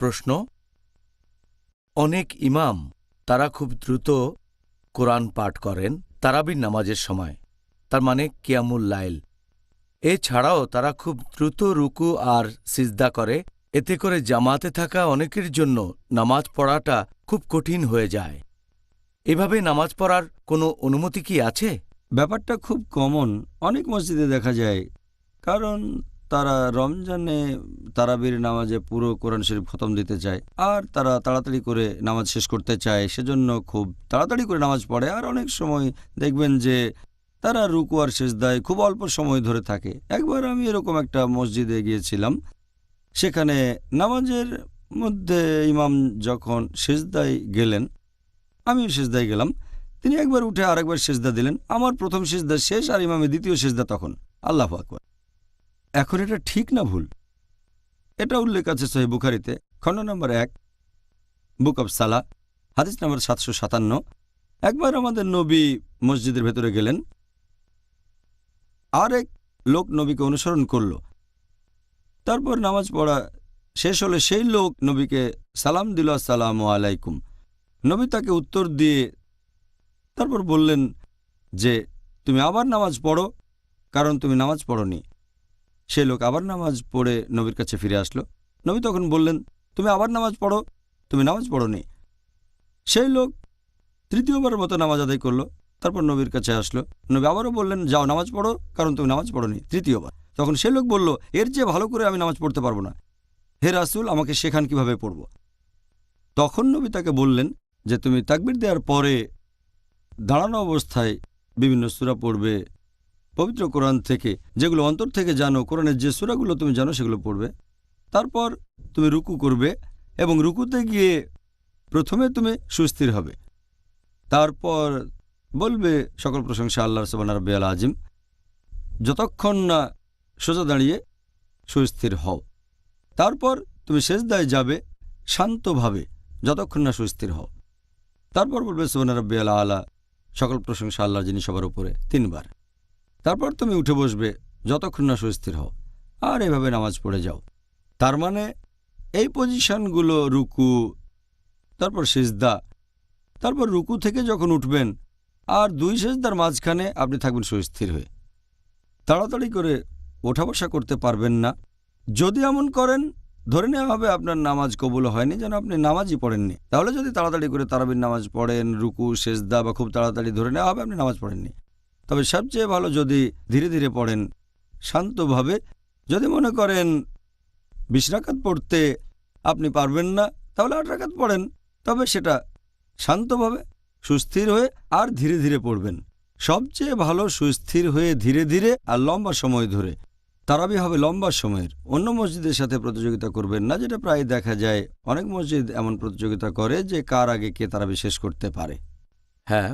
প্রশ্ন, অনেক ইমাম তারা খুব দ্রুত কোরআন পাঠ করেন তারাবির নামাজের সময়, তার মানে কিয়ামুল লাইল। এছাড়াও তারা খুব দ্রুত রুকু আর সিজদা করে, এতে করে জামাতে থাকা অনেকের জন্য নামাজ পড়াটা খুব কঠিন হয়ে যায়। এভাবে নামাজ পড়ার কোনো অনুমতি কি আছে? ব্যাপারটা খুব কমন, অনেক মসজিদে দেখা যায়, কারণ তারা রমজানে তারাবির নামাজে পুরো কোরআন শরীফ খতম দিতে চায় আর তারা তাড়াতাড়ি করে নামাজ শেষ করতে চায়, সেজন্য খুব তাড়াতাড়ি করে নামাজ পড়ে। আর অনেক সময় দেখবেন যে তারা রুকু আর সেজদায় খুব অল্প সময় ধরে থাকে। একবার আমি এরকম একটা মসজিদে গিয়েছিলাম, সেখানে নামাজের মধ্যে ইমাম যখন সেজদায় গেলেন, আমিও সেজদায় গেলাম। তিনি একবার উঠে আরেকবার সেজদা দিলেন। আমার প্রথম সেজদা শেষ আর ইমামের দ্বিতীয় সেজদা তখন। আল্লাহু আকবার। এখন এটা ঠিক না ভুল? এটা উল্লেখ আছে সহিহ বুখারীতে, খণ্ড নম্বর 1, বুক অব সালাহ, হাদিস নম্বর 757। একবার আমাদের নবী মসজিদের ভেতরে গেলেন, আরেক লোক নবীকে অনুসরণ করল। তারপর নামাজ পড়া শেষ হলে সেই লোক নবীকে সালাম দিল, আসসালামু আলাইকুম। নবী তাকে উত্তর দিয়ে তারপর বললেন যে তুমি আবার নামাজ পড়ো, কারণ তুমি নামাজ পড়োনি। সেই লোক আবার নামাজ পড়ে নবীর কাছে ফিরে আসলো। নবী তখন বললেন, তুমি আবার নামাজ পড়ো, তুমি নামাজ পড়োনি। সেই লোক তৃতীয়বারের মতো নামাজ আদায় করলো। তারপর নবীর কাছে আসলো। নবী আবারও বললেন, যাও নামাজ পড়ো, কারণ তুমি নামাজ পড়োনি, তৃতীয়বার। তখন সেই লোক বলল, এর চেয়ে ভালো করে আমি নামাজ পড়তে পারবো না, হে রাসূল, আমাকে শেখান কিভাবে পড়ব। তখন নবী তাকে বললেন যে তুমি তাকবীর দেওয়ার পরে দাঁড়ানো অবস্থায় বিভিন্ন সূরা পড়বে পবিত্র কোরআন থেকে, যেগুলো অন্তর থেকে জানো, কোরআনের যে সূরাগুলো তুমি জানো সেগুলো পড়বে। তারপর তুমি রুকু করবে এবং রুকুতে গিয়ে প্রথমে তুমি সুস্থির হবে। তারপর বলবে সকল প্রশংসা আল্লাহর সুবহান রাব্বিয়াল আজিম, যতক্ষণ না সোজা দাঁড়িয়ে সুস্থির হও। তারপর তুমি সেজদায় যাবে শান্তভাবে, যতক্ষণ না সুস্থির হও। তারপর বলবে সুবহান রাব্বিয়াল আলা, সকল প্রশংসা আল্লাহর যিনি সবার উপরে, 3 বার। তারপর তুমি উঠে বসবে যতক্ষণ না সুস্থির হও, আর এভাবে নামাজ পড়ে যাও। তার মানে এই পজিশনগুলো, রুকু, তারপর সিজদা, তারপর রুকু থেকে যখন উঠবেন আর 2 সিজদার মাঝখানে আপনি থাকবেন সুস্থির হয়ে। তাড়াতাড়ি করে ওঠা বসা করতে পারবেন না। যদি এমন করেন, ধরে নেওয়া হবে আপনার নামাজ কবুল হয়নি, যেন আপনি নামাজই পড়েননি। তাহলে যদি তাড়াতাড়ি করে তারাবির নামাজ পড়েন, রুকু সিজদা বা খুব তাড়াতাড়ি, ধরে নেওয়া হবে আপনি নামাজ পড়েননি। তবে সবচেয়ে ভালো যদি ধীরে ধীরে পড়েন, শান্তভাবে। যদি মনে করেন 20 রাকাত পড়তে আপনি পারবেন না, তাহলে 8 রাকাত পড়েন, তবে সেটা শান্তভাবে, সুস্থির হয়ে আর ধীরে ধীরে পড়বেন। সবচেয়ে ভালো সুস্থির হয়ে ধীরে ধীরে আর লম্বা সময় ধরে। তারাবি হবে লম্বা সময়ের। অন্য মসজিদের সাথে প্রতিযোগিতা করবেন না, যেটা প্রায় দেখা যায়। অনেক মসজিদ এমন প্রতিযোগিতা করে যে কার আগে কে তারাবি শেষ করতে পারে। হ্যাঁ,